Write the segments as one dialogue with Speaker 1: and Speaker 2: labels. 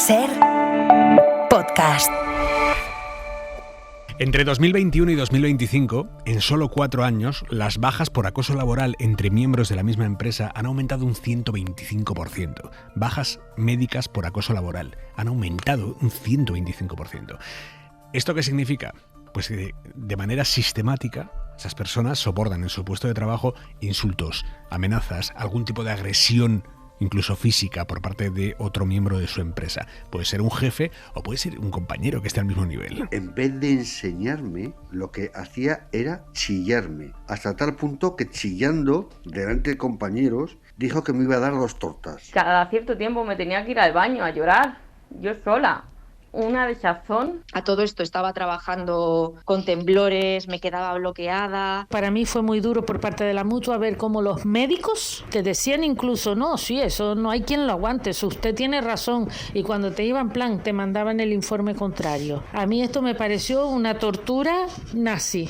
Speaker 1: SER Podcast.
Speaker 2: Entre 2021 y 2025, en solo 4 años, las bajas por acoso laboral entre miembros de la misma empresa han aumentado un 125%. Bajas médicas por acoso laboral han aumentado un 125%. ¿Esto qué significa? Pues que de manera sistemática esas personas soportan en su puesto de trabajo insultos, amenazas, algún tipo de agresión, incluso física, por parte de otro miembro de su empresa. Puede ser un jefe o puede ser un compañero que esté al mismo nivel.
Speaker 3: En vez de enseñarme, lo que hacía era chillarme, hasta tal punto que chillando delante de compañeros dijo que me iba a dar 2 tortas.
Speaker 4: Cada cierto tiempo me tenía que ir al baño a llorar, yo sola. Una desazón.
Speaker 5: A todo esto estaba trabajando con temblores, me quedaba bloqueada.
Speaker 6: Para mí fue muy duro por parte de la mutua ver cómo los médicos te decían incluso, no, sí, eso no hay quien lo aguante, eso usted tiene razón. Y cuando te iban plan, te mandaban el informe contrario. A mí esto me pareció una tortura nazi.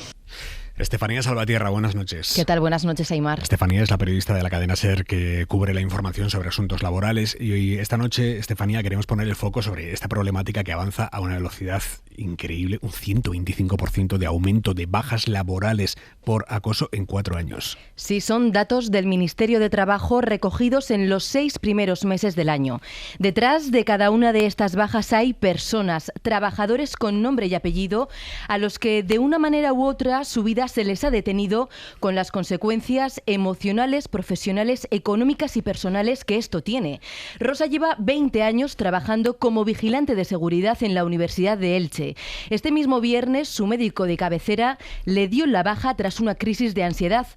Speaker 2: Estefanía Salvatierra, buenas noches.
Speaker 7: ¿Qué tal? Buenas noches, Aimar.
Speaker 2: Estefanía es la periodista de la cadena SER que cubre la información sobre asuntos laborales y hoy, esta noche, Estefanía, queremos poner el foco sobre esta problemática que avanza a una velocidad increíble, un 125% de aumento de bajas laborales por acoso en 4 años.
Speaker 7: Sí, son datos del Ministerio de Trabajo recogidos en los 6 primeros meses del año. Detrás de cada una de estas bajas hay personas, trabajadores con nombre y apellido, a los que de una manera u otra su vida se les ha detenido con las consecuencias emocionales, profesionales, económicas y personales que esto tiene. Rosa lleva 20 años trabajando como vigilante de seguridad en la Universidad de Elche. Este mismo viernes, su médico de cabecera le dio la baja tras una crisis de ansiedad.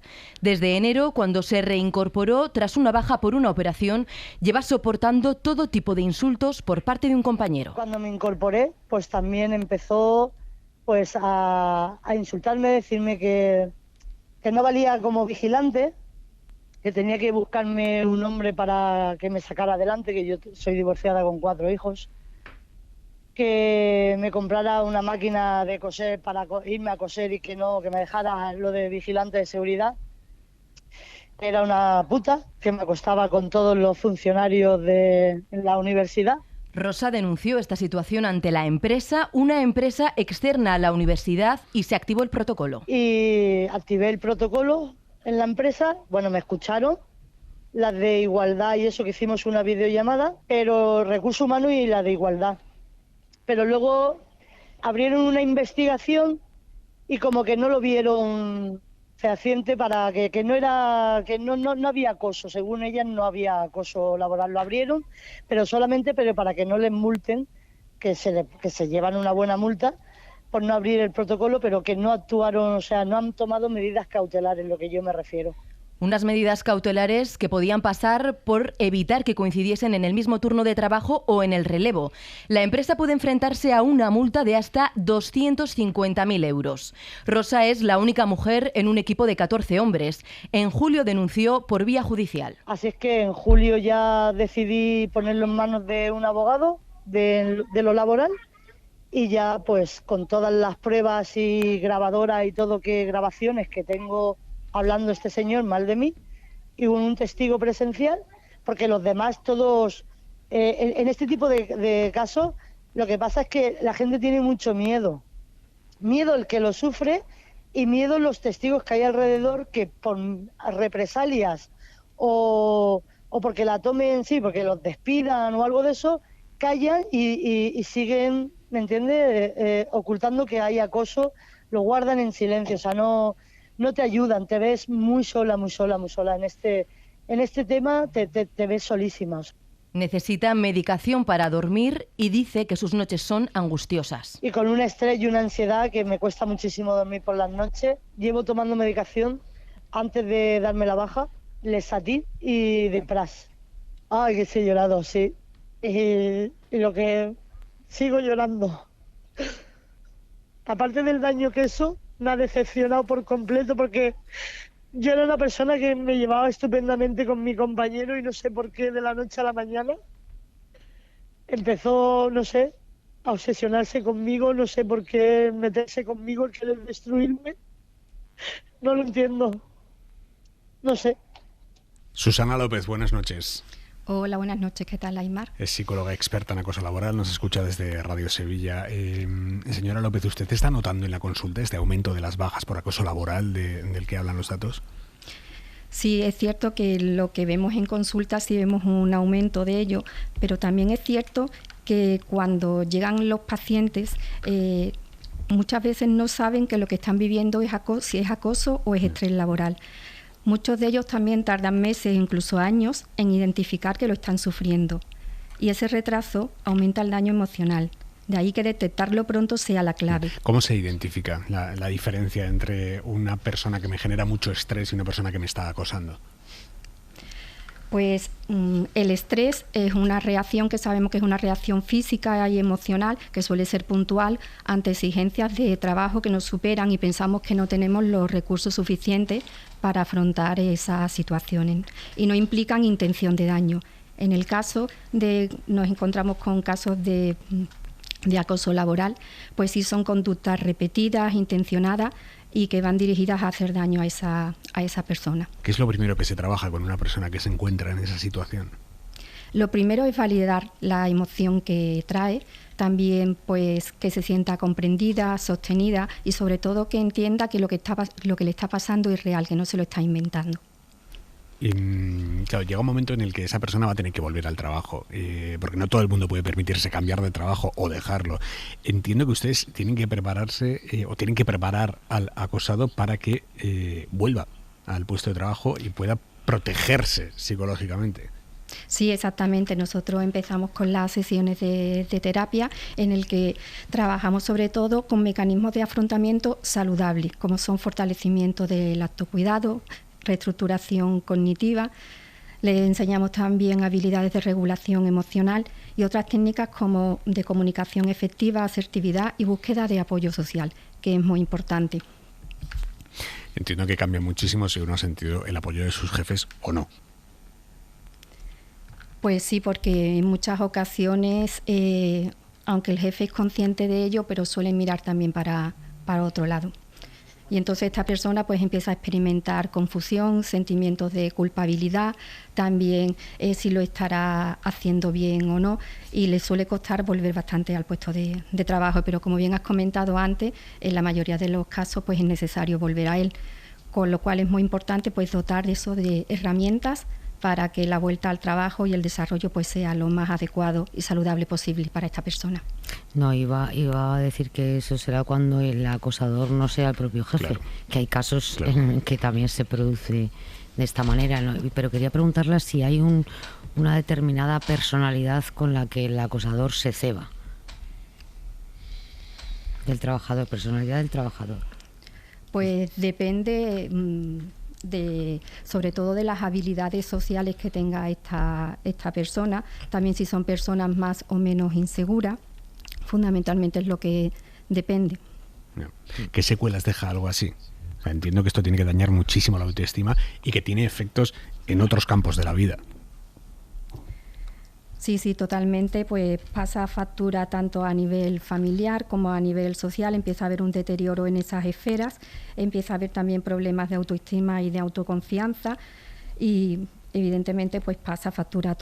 Speaker 7: Desde enero, cuando se reincorporó tras una baja por una operación, lleva soportando todo tipo de insultos por parte de un compañero.
Speaker 8: Cuando me incorporé, pues también empezó pues a insultarme, decirme que no valía como vigilante, que tenía que buscarme un hombre para que me sacara adelante, que yo soy divorciada con 4 hijos, que me comprara una máquina de coser para irme a coser y que me dejara lo de vigilante de seguridad. Era una puta que me acostaba con todos los funcionarios de la universidad.
Speaker 7: Rosa denunció esta situación ante la empresa, una empresa externa a la universidad, y se activó el protocolo.
Speaker 8: Y activé el protocolo en la empresa, bueno, me escucharon, las de igualdad y eso, que hicimos una videollamada, pero recursos humanos y la de igualdad. Pero luego abrieron una investigación y como que no lo vieron fehaciente para que no había acoso, según ellas no había acoso laboral. Lo abrieron, pero solamente para que no les multen, que se llevan una buena multa por no abrir el protocolo, pero que no actuaron, o sea, no han tomado medidas cautelares, lo que yo me refiero.
Speaker 7: Unas medidas cautelares que podían pasar por evitar que coincidiesen en el mismo turno de trabajo o en el relevo. La empresa puede enfrentarse a una multa de hasta 250.000 euros. Rosa es la única mujer en un equipo de 14 hombres. En julio denunció por vía judicial.
Speaker 8: Así es que en julio ya decidí ponerlo en manos de un abogado de lo laboral y ya pues con todas las pruebas y grabadoras y todo, que grabaciones que tengo hablando este señor mal de mí, y un testigo presencial, porque los demás todos, en este tipo de casos, lo que pasa es que la gente tiene mucho miedo. Miedo el que lo sufre y miedo los testigos que hay alrededor, que por represalias o porque la tomen, sí, porque los despidan o algo de eso, callan y siguen, ¿me entiendes?, ocultando que hay acoso, lo guardan en silencio, o sea, no te ayudan, te ves muy sola en este tema, te ves solísima.
Speaker 7: Necesita medicación para dormir y dice que sus noches son angustiosas.
Speaker 8: Y con un estrés y una ansiedad que me cuesta muchísimo dormir por las noches. Llevo tomando medicación antes de darme la baja, Lesatin y Depras. Ay, que sí he llorado, sí. Y lo que sigo llorando. Aparte del daño que eso me ha decepcionado por completo, porque yo era una persona que me llevaba estupendamente con mi compañero y no sé por qué de la noche a la mañana empezó, no sé, a obsesionarse conmigo, no sé por qué meterse conmigo, el querer destruirme. No lo entiendo. No sé.
Speaker 2: Susana López, buenas noches.
Speaker 9: Hola, buenas noches. ¿Qué tal, Aymar?
Speaker 2: Es psicóloga experta en acoso laboral, nos escucha desde Radio Sevilla. Señora López, ¿usted está notando en la consulta este aumento de las bajas por acoso laboral del que hablan los datos?
Speaker 9: Sí, es cierto que lo que vemos en consulta sí vemos un aumento de ello, pero también es cierto que cuando llegan los pacientes muchas veces no saben que lo que están viviendo es si es acoso o es estrés laboral. Muchos de ellos también tardan meses, incluso años, en identificar que lo están sufriendo. Y ese retraso aumenta el daño emocional. De ahí que detectarlo pronto sea la clave.
Speaker 2: ¿Cómo se identifica la diferencia entre una persona que me genera mucho estrés y una persona que me está acosando?
Speaker 9: Pues el estrés es una reacción que sabemos que es una reacción física y emocional que suele ser puntual ante exigencias de trabajo que nos superan y pensamos que no tenemos los recursos suficientes para afrontar esas situaciones y no implican intención de daño. En el caso de nos encontramos con casos de acoso laboral, pues sí son conductas repetidas, intencionadas y que van dirigidas a hacer daño a esa persona.
Speaker 2: ¿Qué es lo primero que se trabaja con una persona que se encuentra en esa situación?
Speaker 9: Lo primero es validar la emoción que trae, también pues que se sienta comprendida, sostenida y sobre todo que entienda que lo que le está pasando es real, que no se lo está inventando.
Speaker 2: Y, claro, llega un momento en el que esa persona va a tener que volver al trabajo, porque no todo el mundo puede permitirse cambiar de trabajo o dejarlo. Entiendo que ustedes tienen que prepararse o tienen que preparar al acosado para que vuelva al puesto de trabajo y pueda protegerse psicológicamente.
Speaker 9: Sí, exactamente. Nosotros empezamos con las sesiones de terapia en el que trabajamos sobre todo con mecanismos de afrontamiento saludables, como son fortalecimiento del autocuidado, reestructuración cognitiva. Le enseñamos también habilidades de regulación emocional y otras técnicas como de comunicación efectiva, asertividad y búsqueda de apoyo social, que es muy importante.
Speaker 2: Entiendo que cambia muchísimo si uno ha sentido el apoyo de sus jefes o no.
Speaker 9: Pues sí, porque en muchas ocasiones, aunque el jefe es consciente de ello, pero suele mirar también para otro lado. Y entonces esta persona pues empieza a experimentar confusión, sentimientos de culpabilidad, también si lo estará haciendo bien o no, y le suele costar volver bastante al puesto de trabajo. Pero como bien has comentado antes, en la mayoría de los casos pues es necesario volver a él, con lo cual es muy importante pues dotar de eso de herramientas para que la vuelta al trabajo y el desarrollo pues sea lo más adecuado y saludable posible para esta persona.
Speaker 10: No, iba a decir que eso será cuando el acosador no sea el propio jefe, claro. Que hay casos en que también se produce de esta manera, ¿no? Pero quería preguntarle si hay una determinada personalidad con la que el acosador se ceba. Del trabajador, personalidad del trabajador.
Speaker 9: Pues depende sobre todo de las habilidades sociales que tenga esta persona, también si son personas más o menos inseguras, fundamentalmente es lo que depende.
Speaker 2: ¿Qué secuelas deja algo así? O sea, entiendo que esto tiene que dañar muchísimo la autoestima y que tiene efectos en otros campos de la vida.
Speaker 9: Sí, totalmente, pues pasa factura tanto a nivel familiar como a nivel social, empieza a haber un deterioro en esas esferas, empieza a haber también problemas de autoestima y de autoconfianza y evidentemente pues pasa factura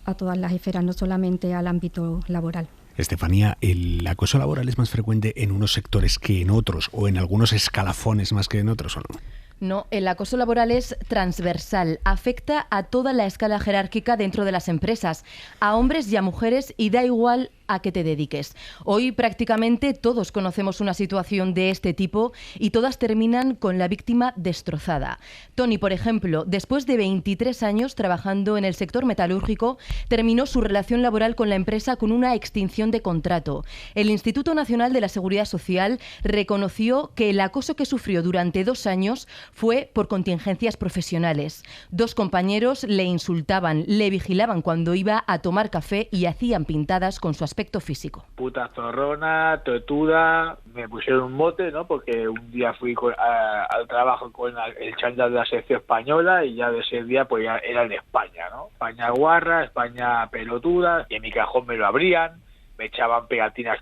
Speaker 9: a todas las esferas, no solamente al ámbito laboral.
Speaker 2: Estefanía, ¿el acoso laboral es más frecuente en unos sectores que en otros o en algunos escalafones más que en otros o no?
Speaker 7: No, el acoso laboral es transversal, afecta a toda la escala jerárquica dentro de las empresas, a hombres y a mujeres y da igual a qué te dediques. Hoy prácticamente todos conocemos una situación de este tipo y todas terminan con la víctima destrozada. Tony, por ejemplo, después de 23 años trabajando en el sector metalúrgico, terminó su relación laboral con la empresa con una extinción de contrato. El Instituto Nacional de la Seguridad Social reconoció que el acoso que sufrió durante 2 años fue por contingencias profesionales. 2 compañeros le insultaban, le vigilaban cuando iba a tomar café y hacían pintadas con su aspecto físico.
Speaker 11: Puta zorrona, totuda, me pusieron un mote, ¿no? Porque un día fui al trabajo con el chándal de la selección española y ya de ese día pues ya era de España, ¿no? España guarra, España pelotuda, y en mi cajón me lo abrían, me echaban pegatinas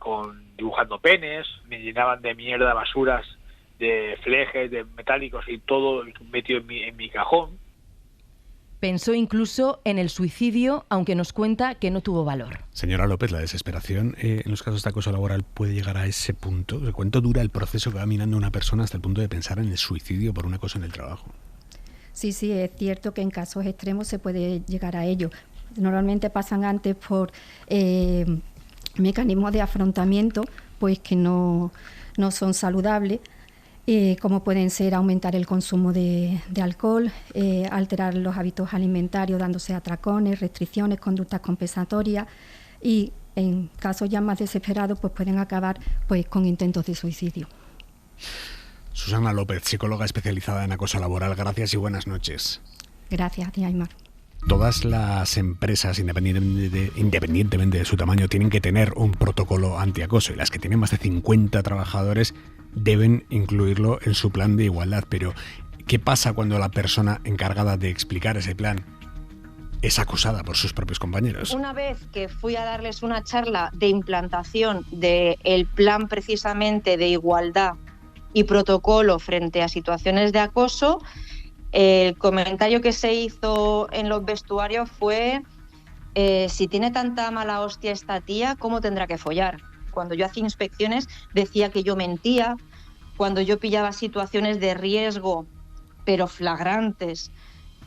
Speaker 11: dibujando penes, me llenaban de mierda, basuras, de flejes, de metálicos y todo metido en mi cajón.
Speaker 7: Pensó incluso en el suicidio, aunque nos cuenta que no tuvo valor.
Speaker 2: Señora López, la desesperación en los casos de acoso laboral puede llegar a ese punto. ¿Cuánto dura el proceso que va minando una persona hasta el punto de pensar en el suicidio por un acoso en el trabajo?
Speaker 9: Sí, es cierto que en casos extremos se puede llegar a ello. Normalmente pasan antes por mecanismos de afrontamiento, pues que no son saludables, como pueden ser aumentar el consumo de alcohol, alterar los hábitos alimentarios dándose atracones, restricciones, conductas compensatorias, y en casos ya más desesperados pues pueden acabar pues con intentos de suicidio.
Speaker 2: Susana López, psicóloga especializada en acoso laboral, gracias y buenas noches.
Speaker 9: Gracias a ti, Aymar.
Speaker 2: Todas las empresas, independientemente de su tamaño, tienen que tener un protocolo antiacoso, y las que tienen más de 50 trabajadores deben incluirlo en su plan de igualdad. Pero, ¿qué pasa cuando la persona encargada de explicar ese plan es acosada por sus propios compañeros?
Speaker 5: Una vez que fui a darles una charla de implantación del plan precisamente de igualdad y protocolo frente a situaciones de acoso, el comentario que se hizo en los vestuarios fue: si tiene tanta mala hostia esta tía, ¿cómo tendrá que follar? Cuando yo hacía inspecciones decía que yo mentía, cuando yo pillaba situaciones de riesgo, pero flagrantes,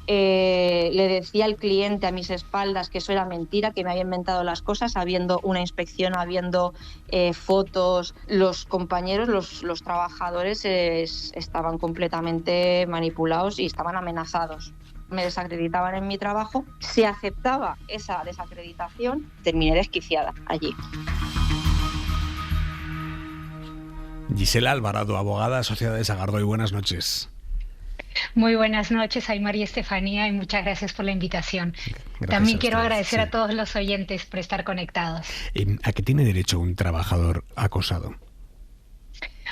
Speaker 5: le decía al cliente a mis espaldas que eso era mentira, que me había inventado las cosas, habiendo una inspección, habiendo fotos. Los compañeros, los trabajadores estaban completamente manipulados y estaban amenazados. Me desacreditaban en mi trabajo. Si aceptaba esa desacreditación, terminé desquiciada allí.
Speaker 2: Gisela Alvarado, abogada asociada de Sagardoy, buenas noches.
Speaker 12: Muy buenas noches, Aymar y Estefanía, y muchas gracias por la invitación.
Speaker 2: Gracias.
Speaker 12: También quiero agradecer a todos los oyentes por estar conectados.
Speaker 2: ¿A qué tiene derecho un trabajador acosado?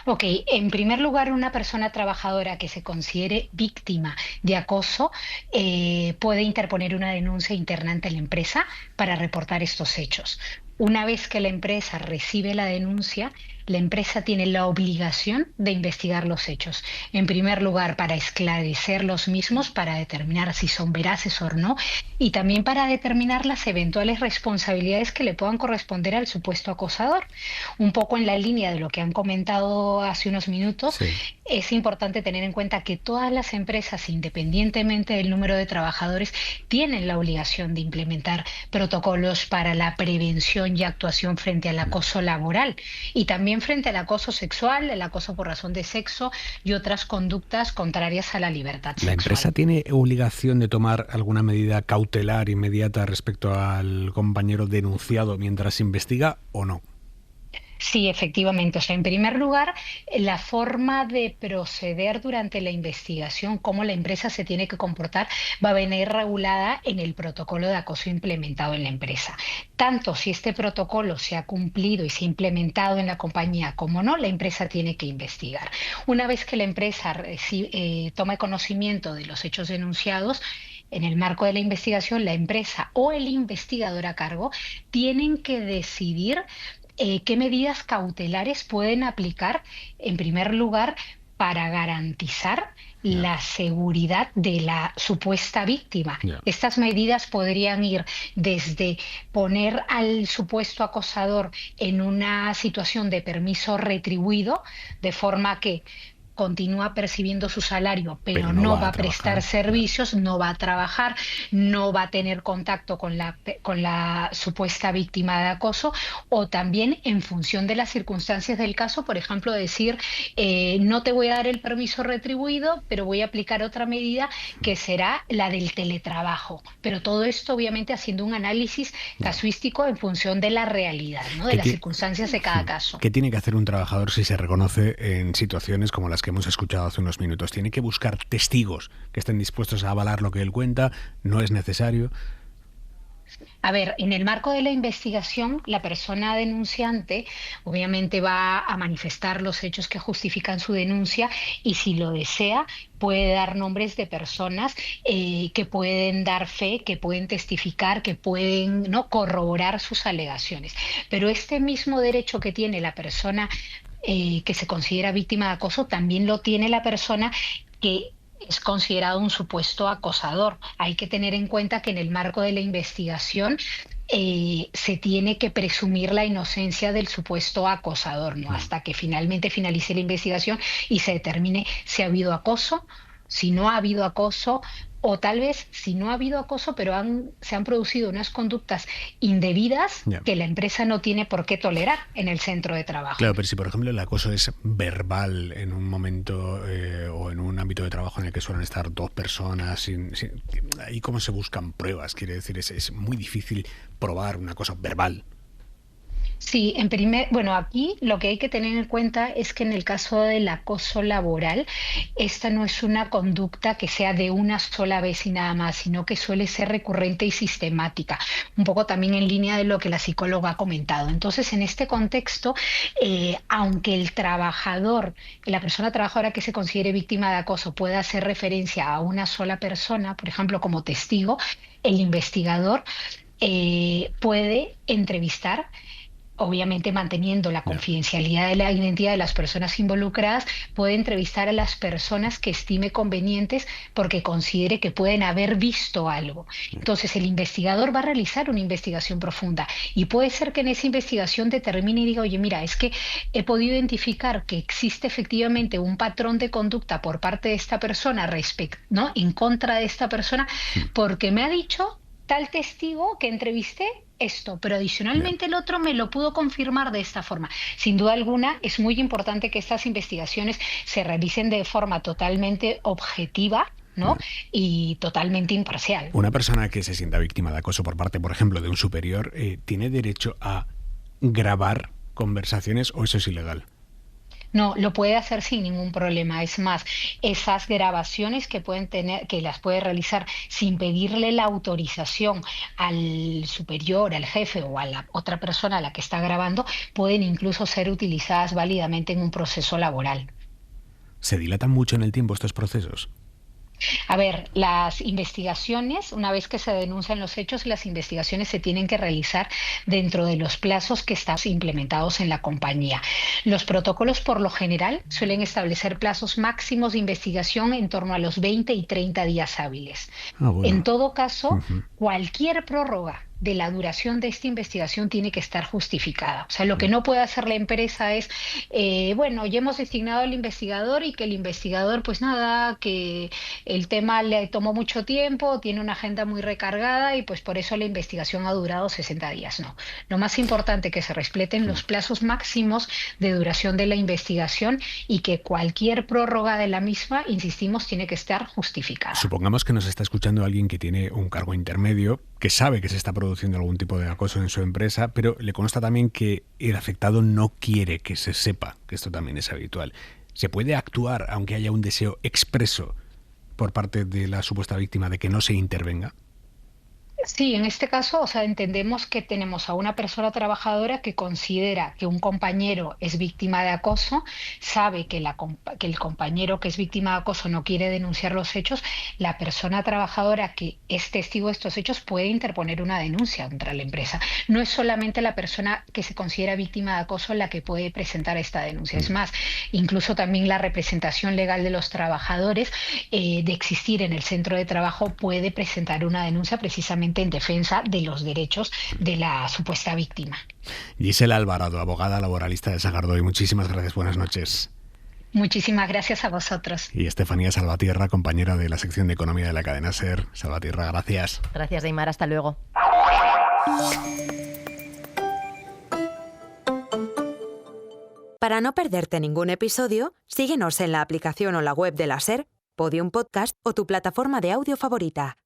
Speaker 12: Ok, en primer lugar, una persona trabajadora que se considere víctima de acoso puede interponer una denuncia interna ante la empresa para reportar estos hechos. Una vez que la empresa recibe la denuncia, la empresa tiene la obligación de investigar los hechos. En primer lugar, para esclarecer los mismos, para determinar si son veraces o no, y también para determinar las eventuales responsabilidades que le puedan corresponder al supuesto acosador. Un poco en la línea de lo que han comentado hace unos minutos, sí. Es importante tener en cuenta que todas las empresas, independientemente del número de trabajadores, tienen la obligación de implementar protocolos para la prevención y actuación frente al acoso laboral, y también frente al acoso sexual, el acoso por razón de sexo y otras conductas contrarias a la libertad sexual.
Speaker 2: ¿La empresa tiene obligación de tomar alguna medida cautelar inmediata respecto al compañero denunciado mientras se investiga o no?
Speaker 12: Sí, efectivamente. O sea, en primer lugar, la forma de proceder durante la investigación, cómo la empresa se tiene que comportar, va a venir regulada en el protocolo de acoso implementado en la empresa. Tanto si este protocolo se ha cumplido y se ha implementado en la compañía como no, la empresa tiene que investigar. Una vez que la empresa toma conocimiento de los hechos denunciados, en el marco de la investigación, la empresa o el investigador a cargo tienen que decidir qué medidas cautelares pueden aplicar, en primer lugar, para garantizar la seguridad de la supuesta víctima. Estas medidas podrían ir desde poner al supuesto acosador en una situación de permiso retribuido, de forma que continúa percibiendo su salario, pero no va a prestar servicios, no va a trabajar, no va a tener contacto con la supuesta víctima de acoso, o también en función de las circunstancias del caso, por ejemplo, decir no te voy a dar el permiso retribuido, pero voy a aplicar otra medida que será la del teletrabajo. Pero todo esto obviamente haciendo un análisis casuístico en función de la realidad, ¿no? De las circunstancias de cada caso.
Speaker 2: ¿Qué tiene que hacer un trabajador si se reconoce en situaciones como las que hemos escuchado hace unos minutos? ¿Tiene que buscar testigos que estén dispuestos a avalar lo que él cuenta? ¿No es necesario?
Speaker 12: A ver, en el marco de la investigación, la persona denunciante obviamente va a manifestar los hechos que justifican su denuncia, y si lo desea puede dar nombres de personas que pueden dar fe, que pueden testificar, que pueden corroborar sus alegaciones. Pero este mismo derecho que tiene la persona que se considera víctima de acoso, también lo tiene la persona que es considerado un supuesto acosador. Hay que tener en cuenta que en el marco de la investigación se tiene que presumir la inocencia del supuesto acosador, ¿no? Hasta que finalmente finalice la investigación y se determine si ha habido acoso, si no ha habido acoso, o tal vez si no ha habido acoso, pero se han producido unas conductas indebidas que la empresa no tiene por qué tolerar en el centro de trabajo.
Speaker 2: Claro, pero si por ejemplo el acoso es verbal en un momento o en un ámbito de trabajo en el que suelen estar dos personas, ahí cómo se buscan pruebas, quiere decir, es muy difícil probar una cosa verbal.
Speaker 12: Sí, aquí lo que hay que tener en cuenta es que en el caso del acoso laboral, esta no es una conducta que sea de una sola vez y nada más, sino que suele ser recurrente y sistemática, un poco también en línea de lo que la psicóloga ha comentado. Entonces, en este contexto, aunque el trabajador, la persona trabajadora que se considere víctima de acoso pueda hacer referencia a una sola persona, por ejemplo, como testigo, el investigador puede entrevistar, obviamente manteniendo la confidencialidad de la identidad de las personas involucradas, puede entrevistar a las personas que estime convenientes porque considere que pueden haber visto algo. Entonces el investigador va a realizar una investigación profunda y puede ser que en esa investigación determine y diga, oye, mira, es que he podido identificar que existe efectivamente un patrón de conducta por parte de esta persona ¿no? en contra de esta persona porque me ha dicho tal testigo que entrevisté esto, pero adicionalmente el otro me lo pudo confirmar de esta forma. Sin duda alguna, es muy importante que estas investigaciones se realicen de forma totalmente objetiva, ¿no? Y totalmente imparcial.
Speaker 2: Una persona que se sienta víctima de acoso por parte, por ejemplo, de un superior, ¿tiene derecho a grabar conversaciones o eso es ilegal?
Speaker 12: No, lo puede hacer sin ningún problema. Es más, esas grabaciones que pueden tener, que las puede realizar sin pedirle la autorización al superior, al jefe o a la otra persona a la que está grabando, pueden incluso ser utilizadas válidamente en un proceso laboral.
Speaker 2: ¿Se dilatan mucho en el tiempo estos procesos?
Speaker 12: A ver, las investigaciones, una vez que se denuncian los hechos, las investigaciones se tienen que realizar dentro de los plazos que están implementados en la compañía. Los protocolos, por lo general, suelen establecer plazos máximos de investigación en torno a los 20 y 30 días hábiles. Bueno. En todo caso, cualquier prórroga de la duración de esta investigación tiene que estar justificada. O sea, lo que no puede hacer la empresa es, ya hemos designado al investigador y que el investigador, pues nada, que el tema le tomó mucho tiempo, tiene una agenda muy recargada y pues por eso la investigación ha durado 60 días. No, lo más importante es que se respeten los plazos máximos de duración de la investigación y que cualquier prórroga de la misma, insistimos, tiene que estar justificada.
Speaker 2: Supongamos que nos está escuchando alguien que tiene un cargo intermedio, que sabe que se está produciendo algún tipo de acoso en su empresa, pero le consta también que el afectado no quiere que se sepa, que esto también es habitual. ¿Se puede actuar aunque haya un deseo expreso por parte de la supuesta víctima de que no se intervenga?
Speaker 12: Sí, en este caso, entendemos que tenemos a una persona trabajadora que considera que un compañero es víctima de acoso, sabe que el compañero que es víctima de acoso no quiere denunciar los hechos, la persona trabajadora que es testigo de estos hechos puede interponer una denuncia contra la empresa. No es solamente la persona que se considera víctima de acoso la que puede presentar esta denuncia. Es más, incluso también la representación legal de los trabajadores de existir en el centro de trabajo puede presentar una denuncia precisamente en defensa de los derechos de la supuesta víctima.
Speaker 2: Gisela Alvarado, abogada laboralista de Sagardoy, muchísimas gracias, buenas noches.
Speaker 12: Muchísimas gracias a vosotros.
Speaker 2: Y Estefanía Salvatierra, compañera de la sección de Economía de la cadena SER. Salvatierra, gracias.
Speaker 7: Gracias, Aymar, hasta luego.
Speaker 1: Para no perderte ningún episodio, síguenos en la aplicación o la web de la SER, Podium Podcast o tu plataforma de audio favorita.